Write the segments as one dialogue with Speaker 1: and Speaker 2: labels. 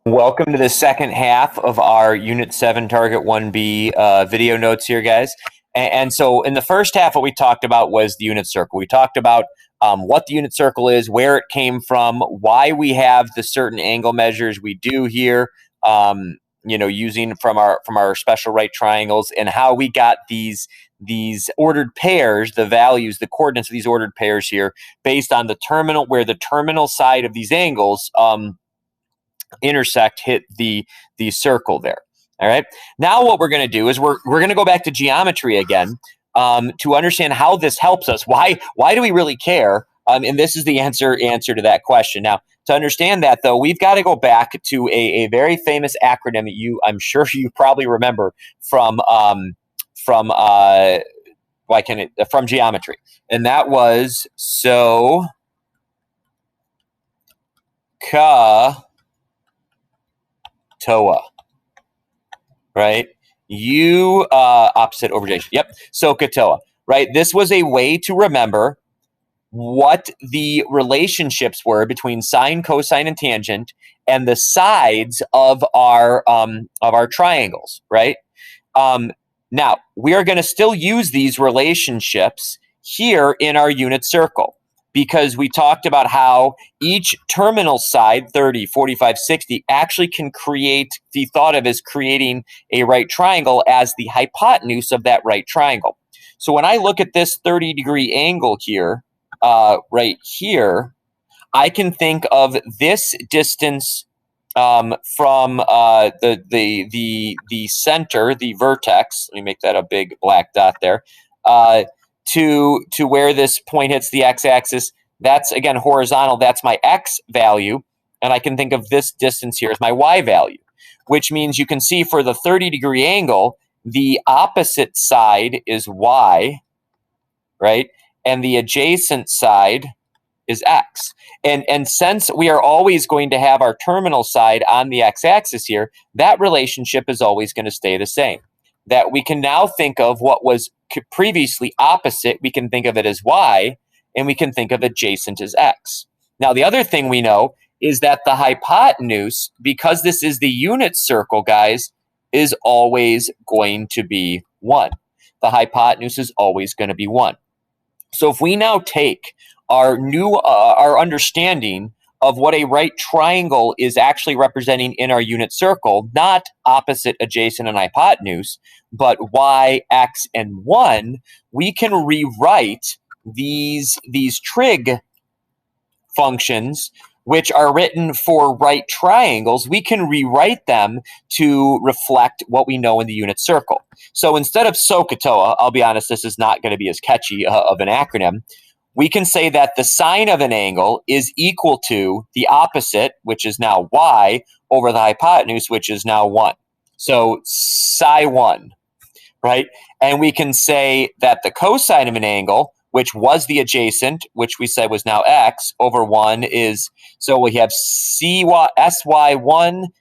Speaker 1: Welcome to the second half of our Unit 7 Target 1B video notes here, guys. And so in the first half, what we talked about was the unit circle. We talked about what the unit circle is, where it came from, why we have the certain angle measures we do here, using from our special right triangles, and how we got these ordered pairs, the values, the coordinates of these ordered pairs here, based on the terminal, where the terminal side of these angles intersect, hit the circle there. All right. Now what we're going to do is we're going to go back to geometry again to understand how this helps us. Why do we really care? And this is the answer to that question. Now, to understand that, though, we've got to go back to a very famous acronym I'm sure you probably remember from geometry, and that was SOHCAHTOA, right? Opposite over adjacent. Yep, SOHCAHTOA, right? This was a way to remember what the relationships were between sine, cosine, and tangent, and the sides of our triangles, right? Now, we are going to still use these relationships here in our unit circle, because we talked about how each terminal side, 30, 45, 60, actually can be thought of as creating a right triangle as the hypotenuse of that right triangle. So when I look at this 30-degree angle here, right here, I can think of this distance from the center, the vertex. Let me make that a big black dot there. To where this point hits the x-axis, that's, again, horizontal. That's my x value. And I can think of this distance here as my y value, which means you can see for the 30-degree angle, the opposite side is y, right? And the adjacent side is x. And since we are always going to have our terminal side on the x-axis here, that relationship is always going to stay the same. That we can now think of what was previously opposite, we can think of it as y, and we can think of adjacent as x. Now, the other thing we know is that the hypotenuse, because this is the unit circle, guys, is always going to be 1. The hypotenuse is always going to be 1. So if we now take our understanding of what a right triangle is actually representing in our unit circle, not opposite, adjacent, and hypotenuse, but y, x, and 1, we can rewrite these trig functions, which are written for right triangles. We can rewrite them to reflect what we know in the unit circle. So instead of SOHCAHTOA, I'll be honest, this is not going to be as catchy of an acronym. We can say that the sine of an angle is equal to the opposite, which is now y, over the hypotenuse, which is now 1. So psi 1, right? And we can say that the cosine of an angle, which was the adjacent, which we said was now x, over 1 is, so we have sy1,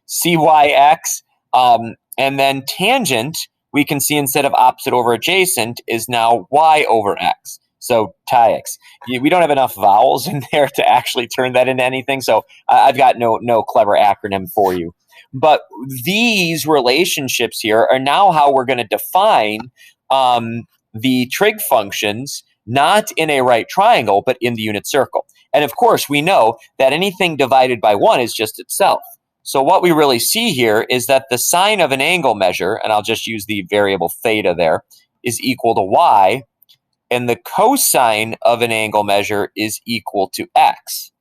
Speaker 1: cyx, and then tangent, we can see instead of opposite over adjacent is now y over x. So TIX. We don't have enough vowels in there to actually turn that into anything, so I've got no clever acronym for you. But these relationships here are now how we're going to define the trig functions, not in a right triangle, but in the unit circle. And of course, we know that anything divided by 1 is just itself. So what we really see here is that the sine of an angle measure, and I'll just use the variable theta there, is equal to y, and the cosine of an angle measure is equal to x.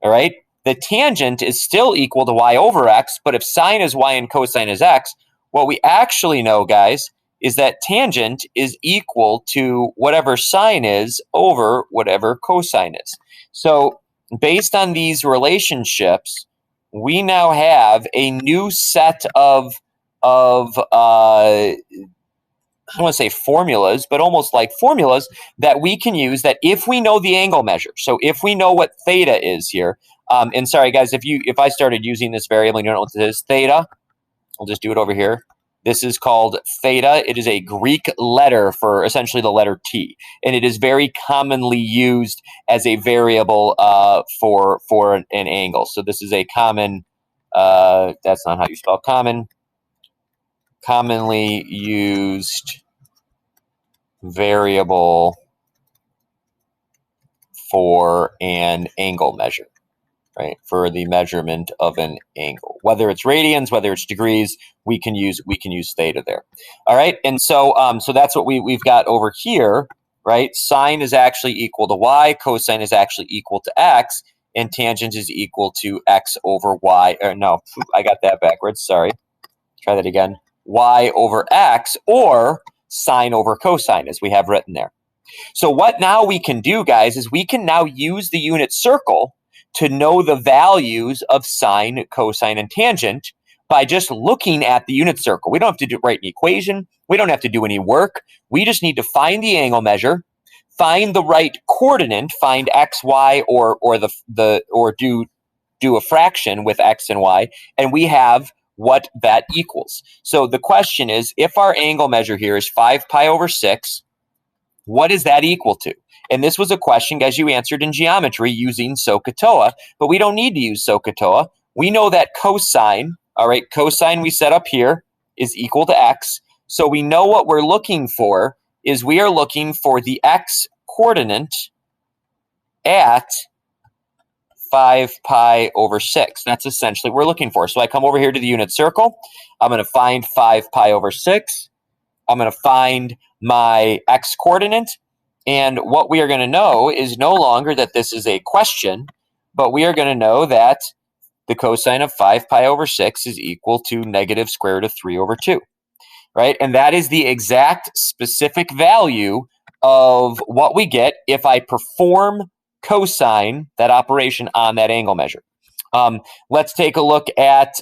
Speaker 1: All right? The tangent is still equal to y over x, but if sine is y and cosine is x, what we actually know, guys, is that tangent is equal to whatever sine is over whatever cosine is. So based on these relationships, we now have a new set of I don't want to say formulas, but almost like formulas that we can use, that if we know the angle measure, so if we know what theta is here, and sorry guys, if I started using this variable and you don't know what this is, theta, I'll just do it over here. This is called theta. It is a Greek letter for essentially the letter T, and it is very commonly used as a variable for an angle. So this is a common That's not how you spell common. Commonly used variable for an angle measure, right? For the measurement of an angle, whether it's radians, whether it's degrees, we can use theta there. All right, and so so that's what we've got over here, right? Sine is actually equal to y, cosine is actually equal to x, and tangent is equal to x over y. Or no, I got that backwards. Sorry. Try that again. Y over x, or sine over cosine, as we have written there. So what now we can do, guys, is we can now use the unit circle to know the values of sine, cosine, and tangent by just looking at the unit circle. We don't have to write an equation. We don't have to do any work. We just need to find the angle measure, find the right coordinate, find x, y, or do a fraction with x and y, and we have what that equals. So the question is, if our angle measure here is 5 pi over 6, what is that equal to? And this was a question, guys, you answered in geometry using SOHCAHTOA, but we don't need to use SOHCAHTOA. We know that cosine, all right, cosine we set up here is equal to x. So we know what we're looking for is we are looking for the x coordinate at 5 pi over 6. That's essentially what we're looking for. So I come over here to the unit circle. I'm going to find 5 pi over 6. I'm going to find my x coordinate. And what we are going to know is no longer that this is a question, but we are going to know that the cosine of 5 pi over 6 is equal to negative square root of 3 over 2. Right? And that is the exact specific value of what we get if I perform cosine, that operation, on that angle measure. Let's take a look at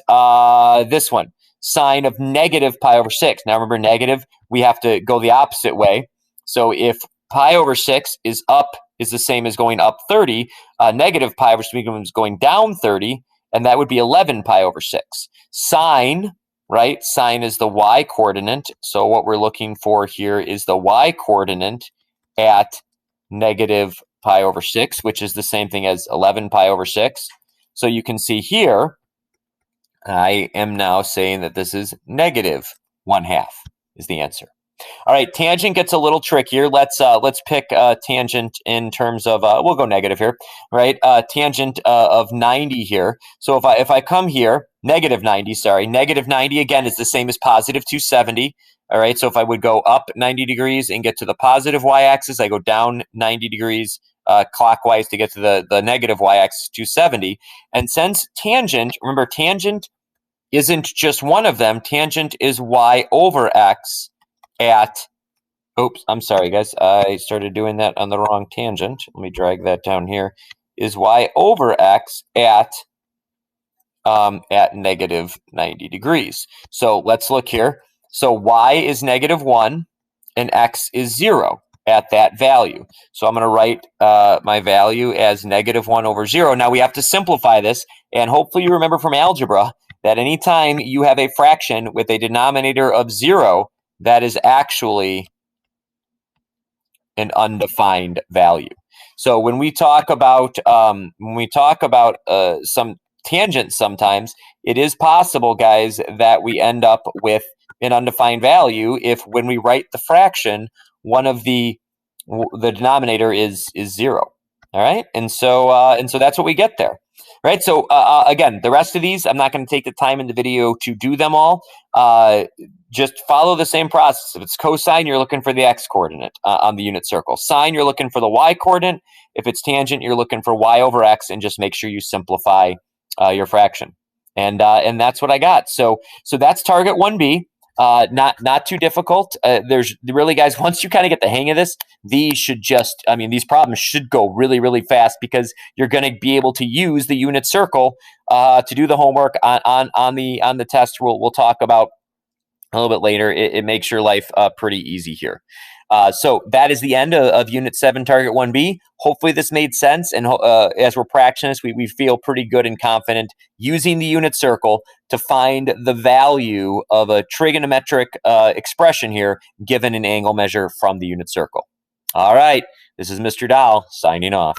Speaker 1: this one. Sine of negative pi over 6. Now remember, negative, we have to go the opposite way. So if pi over 6 is the same as going up 30, negative pi over 6 is going down 30, and that would be 11 pi over 6. Sine, right? Sine is the y coordinate. So what we're looking for here is the y coordinate at negative pi over 6, which is the same thing as 11 pi over 6. So you can see here, I am now saying that this is negative 1/2 is the answer. All right, tangent gets a little trickier. Let's pick tangent in terms of we'll go negative here, right? Tangent of 90 here. So if I come here, negative 90, sorry, negative 90 again is the same as positive 270. All right, so if I would go up 90 degrees and get to the positive y-axis, I go down 90 degrees clockwise to get to the negative y-axis, 270. And since tangent, remember, tangent isn't just one of them. Tangent is y over x at, oops, I'm sorry, guys. I started doing that on the wrong tangent. Let me drag that down here. Is y over x at negative 90 degrees. So let's look here. So y is negative 1 and x is 0 at that value. So I'm going to write my value as negative 1 over 0. Now we have to simplify this, and hopefully you remember from algebra that anytime you have a fraction with a denominator of 0, that is actually an undefined value. So when we talk about some tangents, sometimes it is possible, guys, that we end up with an undefined value if, when we write the fraction, one of the denominator is 0. All right, and so that's what we get there. Right. So again, the rest of these, I'm not going to take the time in the video to do them all. Just follow the same process. If it's cosine, you're looking for the x coordinate on the unit circle. Sine, you're looking for the y coordinate. If it's tangent, you're looking for y over x, and just make sure you simplify your fraction. And that's what I got. So that's target 1B. Not too difficult. There's really, guys, once you kind of get the hang of this, these problems should go really, really fast, because you're going to be able to use the unit circle to do the homework on the test. We'll talk about a little bit later. It makes your life pretty easy here. So that is the end of Unit 7, Target 1B. Hopefully this made sense, and as we're practicing this, we feel pretty good and confident using the unit circle to find the value of a trigonometric expression here given an angle measure from the unit circle. All right, this is Mr. Dow signing off.